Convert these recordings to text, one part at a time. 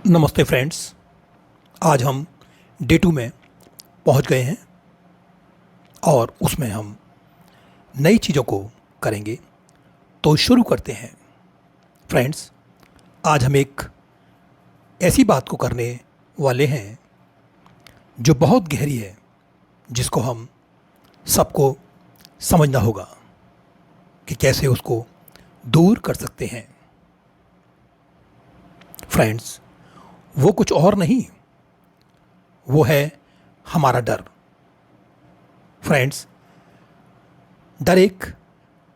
नमस्ते फ्रेंड्स। आज हम डे 2 में पहुंच गए हैं और उसमें हम नई चीज़ों को करेंगे। तो शुरू करते हैं फ्रेंड्स। आज हम एक ऐसी बात को करने वाले हैं जो बहुत गहरी है, जिसको हम सबको समझना होगा कि कैसे उसको दूर कर सकते हैं। फ्रेंड्स, वो कुछ और नहीं, वो है हमारा डर। फ्रेंड्स, डर एक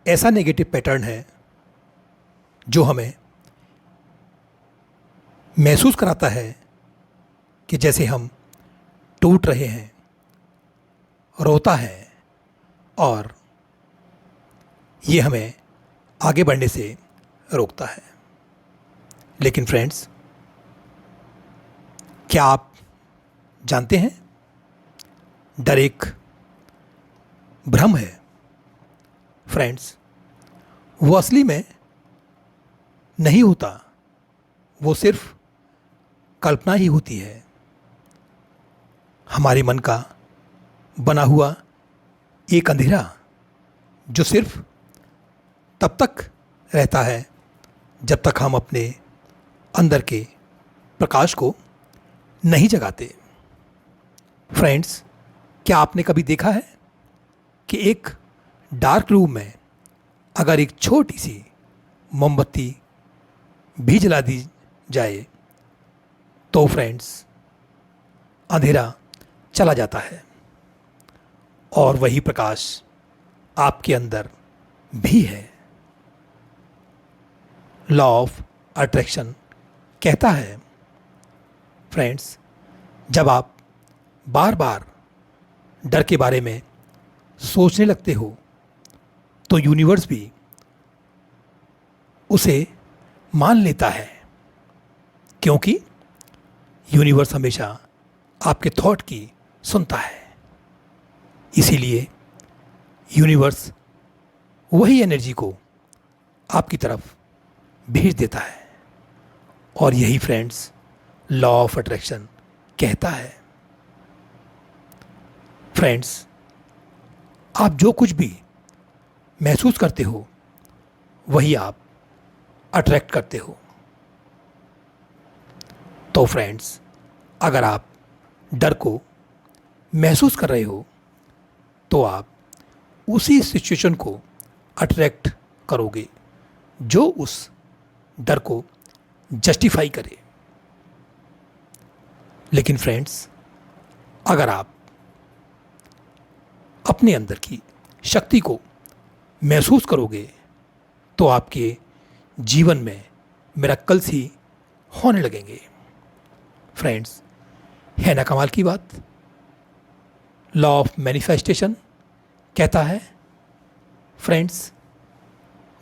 ऐसा नेगेटिव पैटर्न है जो हमें महसूस कराता है कि जैसे हम टूट रहे हैं, रोता है, और ये हमें आगे बढ़ने से रोकता है। लेकिन फ्रेंड्स, क्या आप जानते हैं, डर एक भ्रम है। फ्रेंड्स, वो असली में नहीं होता, वो सिर्फ कल्पना ही होती है, हमारे मन का बना हुआ एक अंधेरा जो सिर्फ तब तक रहता है जब तक हम अपने अंदर के प्रकाश को नहीं जगाते। फ्रेंड्स, क्या आपने कभी देखा है कि एक डार्क रूम में अगर एक छोटी सी मोमबत्ती भी जला दी जाए तो फ्रेंड्स अंधेरा चला जाता है, और वही प्रकाश आपके अंदर भी है। लॉ ऑफ अट्रैक्शन कहता है फ्रेंड्स, जब आप बार बार डर के बारे में सोचने लगते हो तो यूनिवर्स भी उसे मान लेता है, क्योंकि यूनिवर्स हमेशा आपके थॉट की सुनता है। इसीलिए यूनिवर्स वही एनर्जी को आपकी तरफ भेज देता है, और यही फ्रेंड्स लॉ ऑफ अट्रैक्शन कहता है। फ्रेंड्स, आप जो कुछ भी महसूस करते हो वही आप अट्रैक्ट करते हो। तो फ्रेंड्स, अगर आप डर को महसूस कर रहे हो तो आप उसी सिचुएशन को अट्रैक्ट करोगे जो उस डर को जस्टिफाई करे। लेकिन फ्रेंड्स, अगर आप अपने अंदर की शक्ति को महसूस करोगे तो आपके जीवन में मिरेकल्स ही होने लगेंगे। फ्रेंड्स, है ना कमाल की बात। लॉ ऑफ मैनिफेस्टेशन कहता है फ्रेंड्स,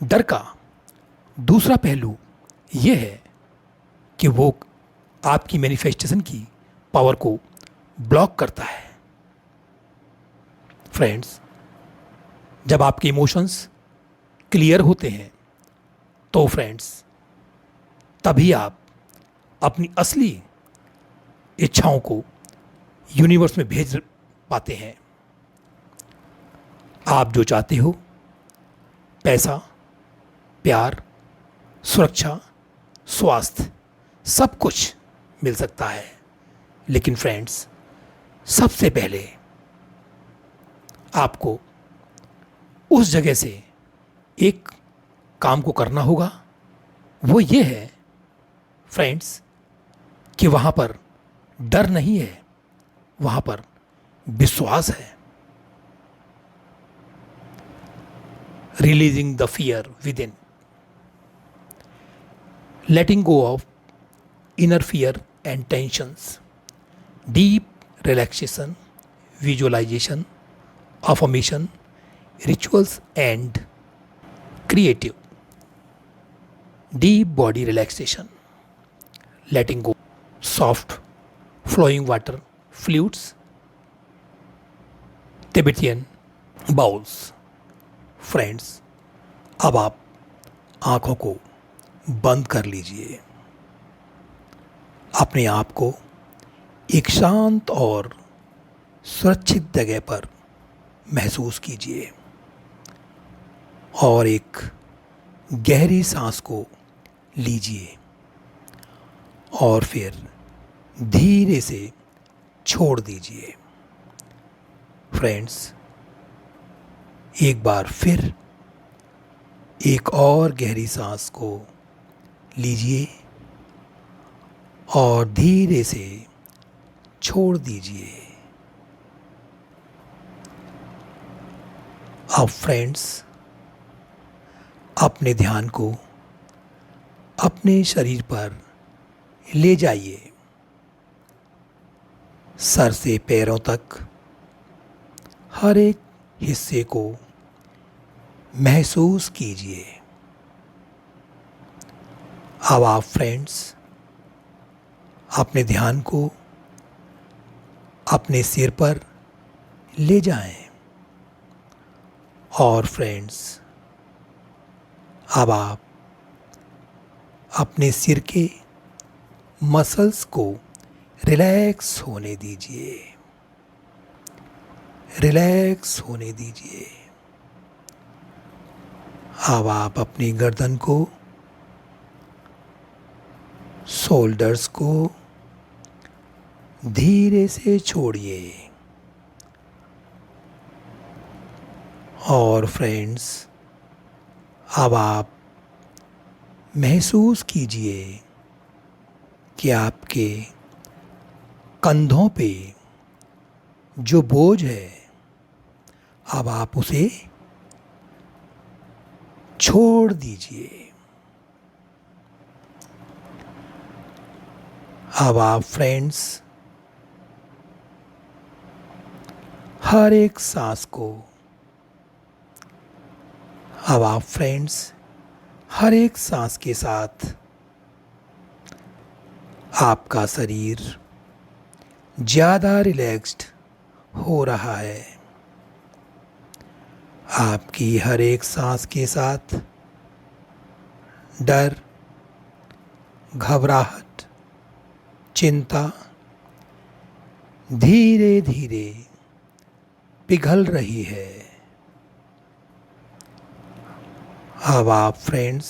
डर का दूसरा पहलू यह है कि वो आपकी मैनिफेस्टेशन की पावर को ब्लॉक करता है। फ्रेंड्स, जब आपके इमोशंस क्लियर होते हैं तो फ्रेंड्स तभी आप अपनी असली इच्छाओं को यूनिवर्स में भेज पाते हैं। आप जो चाहते हो, पैसा, प्यार, सुरक्षा, स्वास्थ्य, सब कुछ मिल सकता है। लेकिन फ्रेंड्स, सबसे पहले आपको उस जगह से एक काम को करना होगा। वो ये है फ्रेंड्स कि वहाँ पर डर नहीं है, वहाँ पर विश्वास है। Releasing the fear with in, letting go of inner fear and tensions, deep relaxation, visualization, affirmation, rituals, and creative. Deep body relaxation, letting go soft flowing water fluids, Tibetan bowls. Friends, अब आप आंखों को बंद कर लीजिए। अपने आप को एक शांत और सुरक्षित जगह पर महसूस कीजिए और एक गहरी सांस को लीजिए और फिर धीरे से छोड़ दीजिए। फ्रेंड्स, एक बार फिर एक और गहरी सांस को लीजिए और धीरे से छोड़ दीजिए। अब फ्रेंड्स, अपने ध्यान को अपने शरीर पर ले जाइए। सर से पैरों तक हर एक हिस्से को महसूस कीजिए। अब आप फ्रेंड्स अपने ध्यान को अपने सिर पर ले जाएं और फ्रेंड्स अब आप अपने सिर के मसल्स को रिलैक्स होने दीजिए, रिलैक्स होने दीजिए। अब आप अपनी गर्दन को, शोल्डर्स को धीरे से छोड़िए और फ्रेंड्स अब आप महसूस कीजिए कि आपके कंधों पे जो बोझ है अब आप उसे छोड़ दीजिए। अब आप फ्रेंड्स हर एक सांस को, अब आप फ्रेंड्स हर एक सांस के साथ आपका शरीर ज़्यादा रिलैक्स्ड हो रहा है। आपकी हर एक सांस के साथ डर, घबराहट, चिंता धीरे धीरे पिघल रही है। अब आप फ्रेंड्स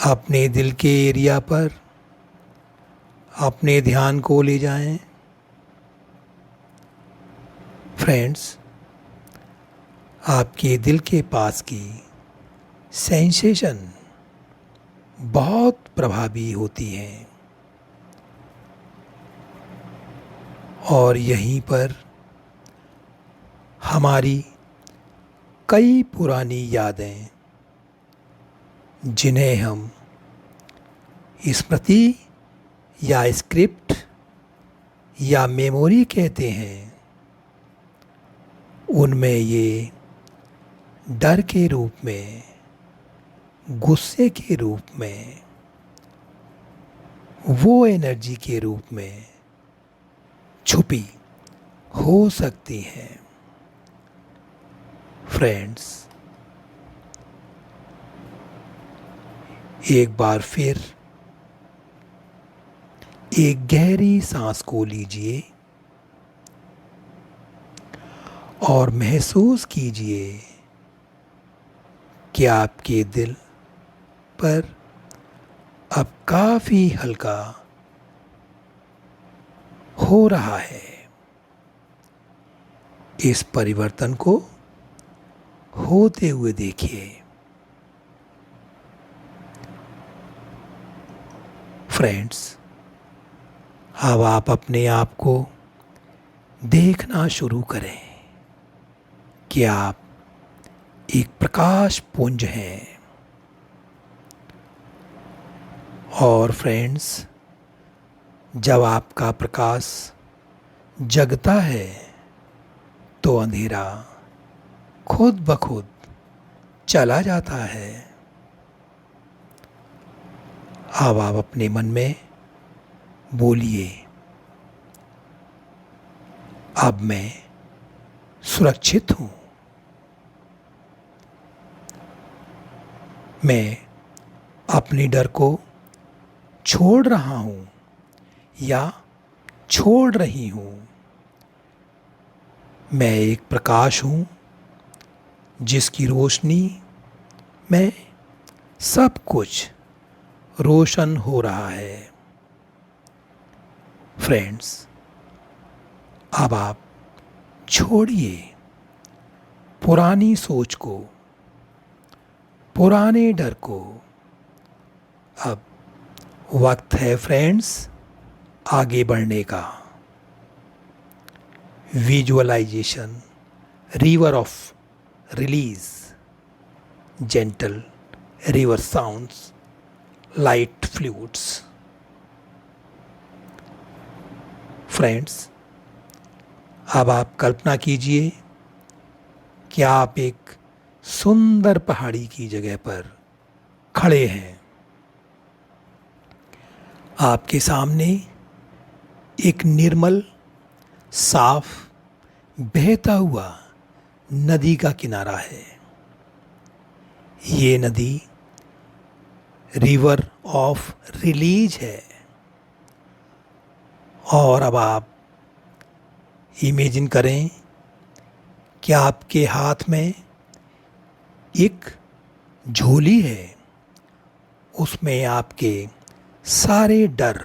अपने दिल के एरिया पर अपने ध्यान को ले जाएं। फ्रेंड्स, आपके दिल के पास की सेंसेशन बहुत प्रभावी होती हैं और यहीं पर हमारी कई पुरानी यादें, जिन्हें हम स्मृति या स्क्रिप्ट या मेमोरी कहते हैं, उनमें ये डर के रूप में, गुस्से के रूप में, वो एनर्जी के रूप में छुपी हो सकती हैं। फ्रेंड्स, एक बार फिर एक गहरी सांस को लीजिए और महसूस कीजिए कि आपके दिल पर अब काफ़ी हल्का हो रहा है। इस परिवर्तन को होते हुए देखिए। फ्रेंड्स, अब आप अपने आप को देखना शुरू करें कि आप एक प्रकाश पुंज हैं। और फ्रेंड्स, जब आपका प्रकाश जगता है तो अंधेरा खुद ब खुद चला जाता है। अब आप अपने मन में बोलिए, अब मैं सुरक्षित हूँ, मैं अपने डर को छोड़ रहा हूँ या छोड़ रही हूँ। मैं एक प्रकाश हूँ जिसकी रोशनी में सब कुछ रोशन हो रहा है। फ्रेंड्स, अब आप छोड़िए पुरानी सोच को, पुराने डर को। अब वक्त है फ्रेंड्स आगे बढ़ने का। Visualisation, river of release, gentle river sounds, light flutes. Friends, अब आप कल्पना कीजिए कि आप एक सुंदर पहाड़ी की जगह पर खड़े हैं। आपके सामने एक निर्मल, साफ, बहता हुआ नदी का किनारा है। ये नदी रिवर ऑफ रिलीज है। और अब आप इमेजिन करें कि आपके हाथ में एक झोली है। उसमें आपके सारे डर,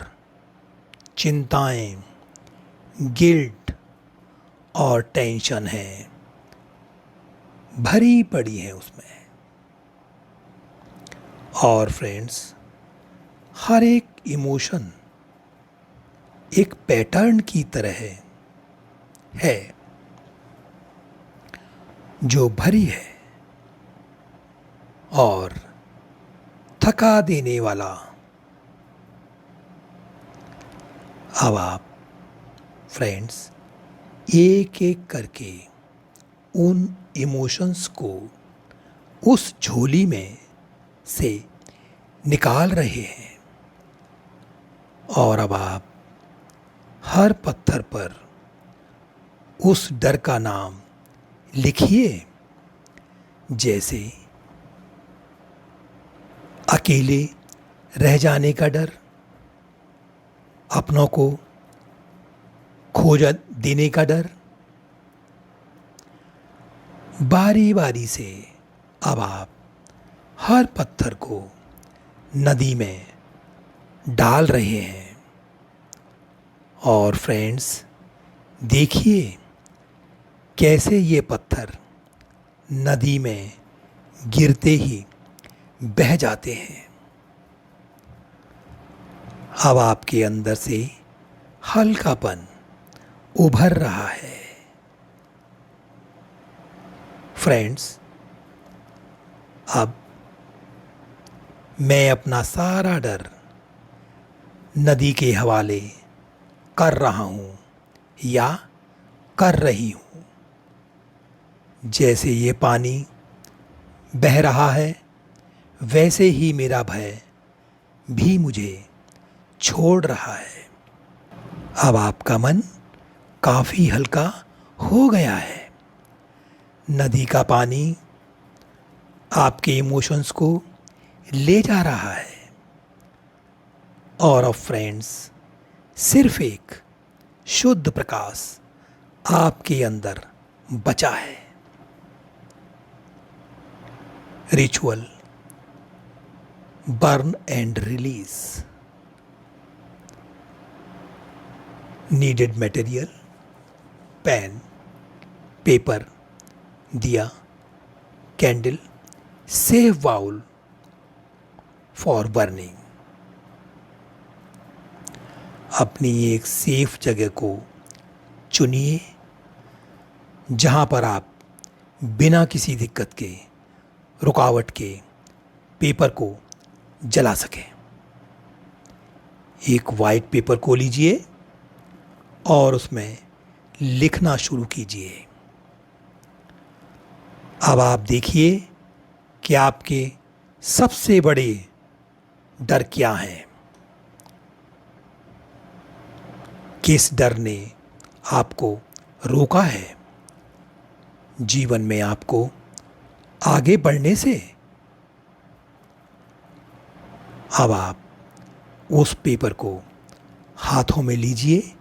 चिंताएं, गिल्ट और टेंशन हैं, भरी पड़ी हैं उसमें। और फ्रेंड्स, हर एक इमोशन एक पैटर्न की तरह है जो भरी है और थका देने वाला। अब आप फ्रेंड्स एक एक करके उन इमोशंस को उस झोली में से निकाल रहे हैं। और अब आप हर पत्थर पर उस डर का नाम लिखिए, जैसे अकेले रह जाने का डर, अपनों को खो देने का डर। बारी बारी से अब आप हर पत्थर को नदी में डाल रहे हैं। और फ्रेंड्स, देखिए कैसे ये पत्थर नदी में गिरते ही बह जाते हैं। अब आपके अंदर से हल्कापन उभर रहा है। फ्रेंड्स, अब मैं अपना सारा डर नदी के हवाले कर रहा हूँ या कर रही हूँ। जैसे ये पानी बह रहा है, वैसे ही मेरा भय भी मुझे छोड़ रहा है। अब आपका मन काफ़ी हल्का हो गया है। नदी का पानी आपके इमोशंस को ले जा रहा है। और अब फ्रेंड्स, सिर्फ एक शुद्ध प्रकाश आपके अंदर बचा है। Ritual, burn and release. Needed material, pen, paper, दिया, candle, safe bowl for burning. अपनी एक सेफ जगह को चुनिए जहां पर आप बिना किसी दिक्कत के, रुकावट के पेपर को जला सकें। एक वाइट पेपर को लीजिए और उसमें लिखना शुरू कीजिए। अब आप देखिए कि आपके सबसे बड़े डर क्या हैं। किस डर ने आपको रोका है जीवन में आपको आगे बढ़ने से? अब आप उस पेपर को हाथों में लीजिए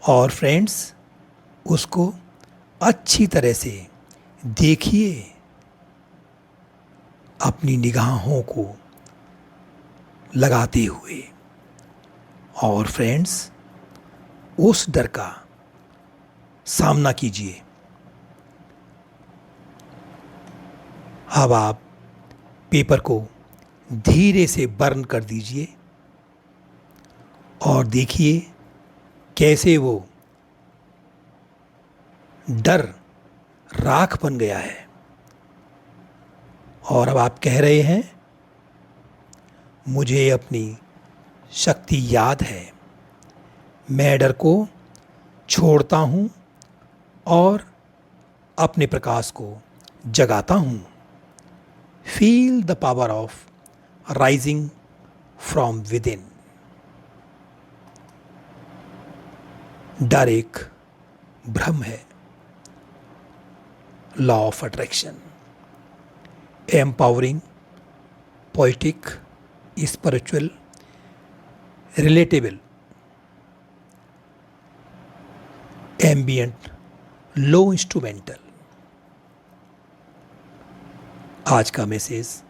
और फ्रेंड्स उसको अच्छी तरह से देखिए, अपनी निगाहों को लगाते हुए। और फ्रेंड्स उस डर का सामना कीजिए। अब आप पेपर को धीरे से बर्न कर दीजिए और देखिए कैसे वो डर राख बन गया है। और अब आप कह रहे हैं, मुझे अपनी शक्ति याद है, मैं डर को छोड़ता हूँ और अपने प्रकाश को जगाता हूँ। Feel the power of rising from with in. डर एक भ्रम है, law of attraction, empowering, poetic, spiritual, relatable, ambient, low instrumental. आज का मैसेज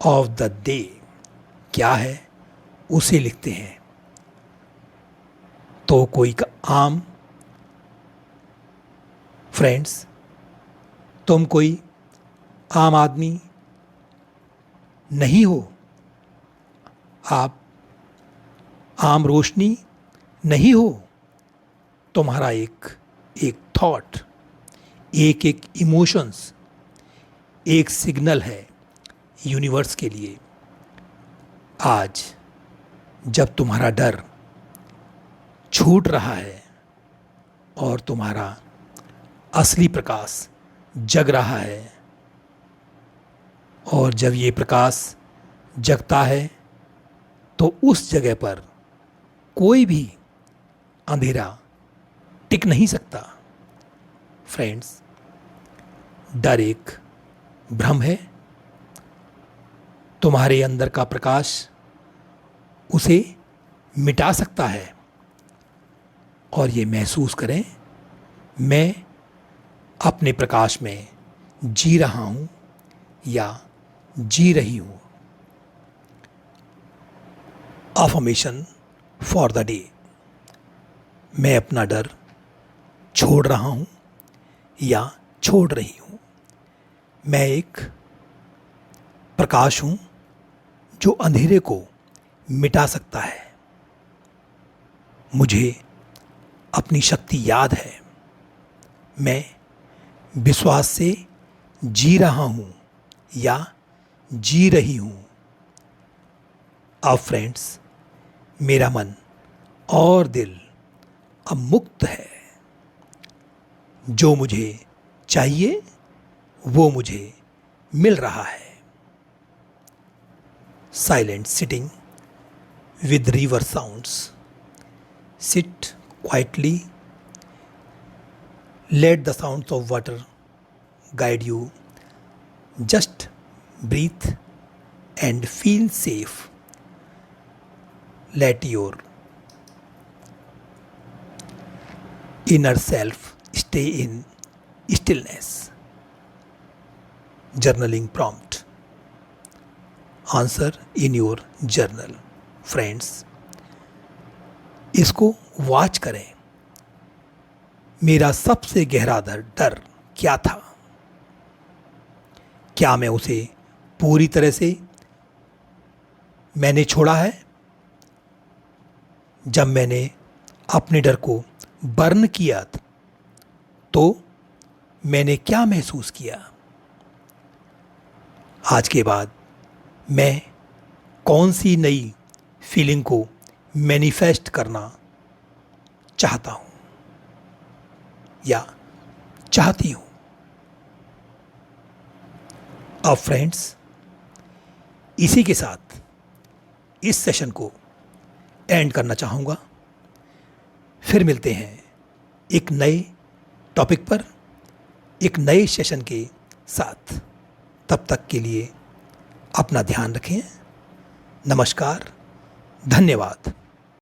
ऑफ द डे क्या है उसे लिखते हैं। तो कोई आम फ्रेंड्स, तुम कोई आम आदमी नहीं हो, आप आम रोशनी नहीं हो। तुम्हारा एक थॉट, एक इमोशंस, एक सिग्नल है यूनिवर्स के लिए। आज जब तुम्हारा डर छूट रहा है और तुम्हारा असली प्रकाश जग रहा है, और जब ये प्रकाश जगता है तो उस जगह पर कोई भी अंधेरा टिक नहीं सकता। फ्रेंड्स, डर एक भ्रम है। तुम्हारे अंदर का प्रकाश उसे मिटा सकता है। और ये महसूस करें, मैं अपने प्रकाश में जी रहा हूँ या जी रही हूँ। अफर्मेशन फॉर द डे, मैं अपना डर छोड़ रहा हूँ या छोड़ रही हूँ। मैं एक प्रकाश हूँ जो अंधेरे को मिटा सकता है। मुझे अपनी शक्ति याद है, मैं विश्वास से जी रहा हूँ या जी रही हूँ। अब फ्रेंड्स, मेरा मन और दिल अब मुक्त है। जो मुझे चाहिए वो मुझे मिल रहा है। Silent sitting with river sounds. Sit quietly. Let the sounds of water guide you. Just breathe and feel safe. Let your inner self stay in stillness. Journaling prompt. Answer in your journal. Friends, इसको watch करें। मेरा सबसे गहरा डर क्या था? क्या मैं उसे पूरी तरह से मैंने छोड़ा है? जब मैंने अपने डर को बर्न किया तो मैंने क्या महसूस किया? आज के बाद मैं कौन सी नई फीलिंग को मैनिफेस्ट करना चाहता हूं या चाहती हूं? अब फ्रेंड्स, इसी के साथ इस सेशन को एंड करना चाहूँगा। फिर मिलते हैं एक नए टॉपिक पर, एक नए सेशन के साथ। तब तक के लिए अपना ध्यान रखें। नमस्कार, धन्यवाद।